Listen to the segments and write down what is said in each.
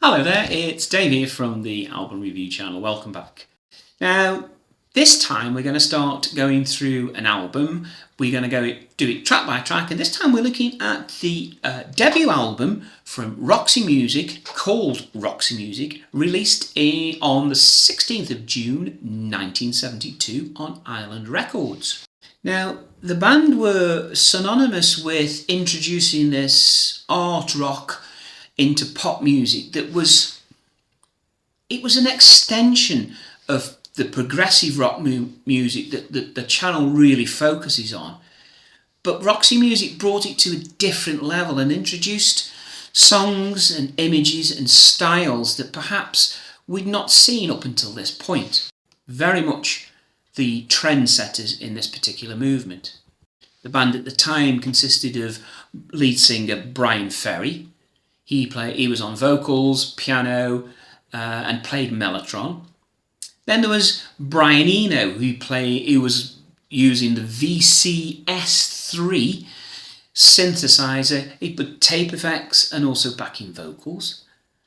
Hello there, it's Dave here from the Album Review channel. Welcome back. Now, this time we're going to start going through an album. We're going to do it track by track, and this time we're looking at the debut album from Roxy Music, called Roxy Music, released on the 16th of June 1972 on Island Records. Now, the band were synonymous with introducing this art rock into pop music that was an extension of the progressive rock music that the channel really focuses on. But Roxy Music brought it to a different level and introduced songs and images and styles that perhaps we'd not seen up until this point. Very much the trendsetters in this particular movement. The band at the time consisted of lead singer Brian Ferry. He was on vocals, piano, and played mellotron. Then there was Brian Eno, who was using the VCS3 synthesizer. He put tape effects and also backing vocals.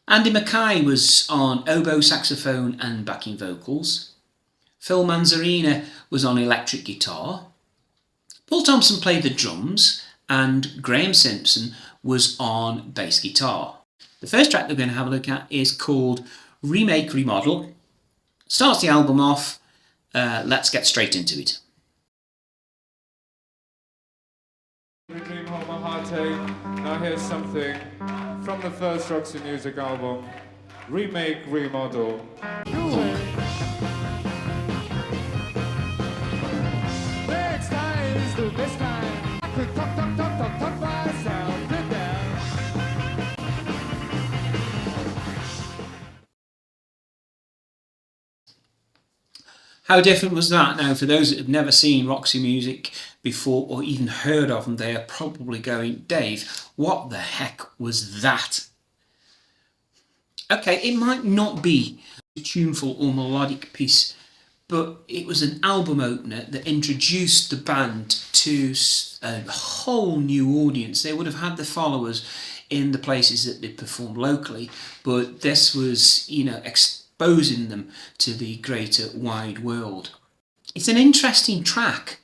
Andy Mackay was on oboe, saxophone, and backing vocals. Phil Manzarina was on electric guitar. Paul Thompson played the drums, and Graham Simpson was on bass guitar. The first track that we're going to have a look at is called Remake, Remodel. Starts the album off. Let's get straight into it. The dream home a heartache. Now here's something from the first Roxy Music album, Remake, Remodel. Next time is the best time. I could talk myself to death. How different was that? Now, for those that have never seen Roxy Music before or even heard of them, they are probably going, Dave, what the heck was that? Okay, it might not be a tuneful or melodic piece, but it was an album opener that introduced the band to a whole new audience. They would have had the followers in the places that they performed locally, but this was, exposing them to the greater wide world. It's an interesting track.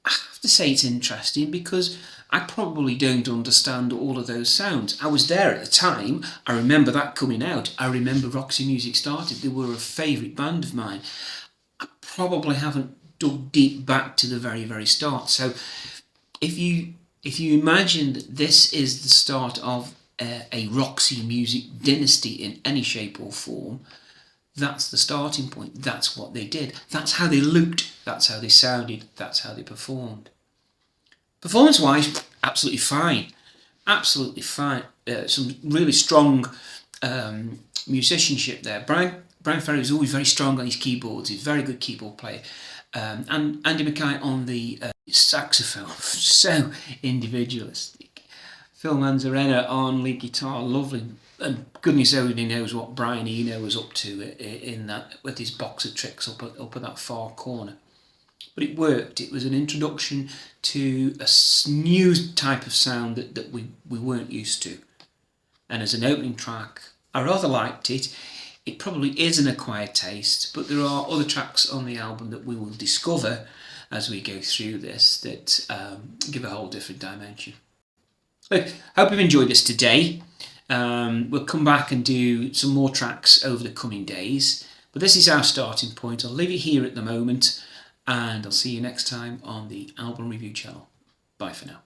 I have to say it's interesting because I probably don't understand all of those sounds. I was there at the time. I remember that coming out. I remember Roxy Music started. They were a favourite band of mine. I probably haven't dug deep back to the very, very start. So if you imagine that this is the start of a Roxy Music dynasty in any shape or form, that's the starting point. That's what they did. That's how they looked. That's how they sounded. That's how they performed. Performance-wise, absolutely fine. Absolutely fine. Some really strong musicianship there. Brian Ferry was always very strong on his keyboards. He's a very good keyboard player. And Andy Mackay on the saxophone. So individualistic. Phil Manzarina on lead guitar. Lovely. And goodness only knows what Brian Eno was up to in that, with his box of tricks up at that far corner. But it worked. It was an introduction to a new type of sound that we weren't used to. And as an opening track, I rather liked it. It probably is an acquired taste, but there are other tracks on the album that we will discover as we go through this that give a whole different dimension. Look, hope you've enjoyed this today. We'll come back and do some more tracks over the coming days, but this is our starting point. I'll leave it here at the moment, and I'll see you next time on the Album Review channel. Bye for now.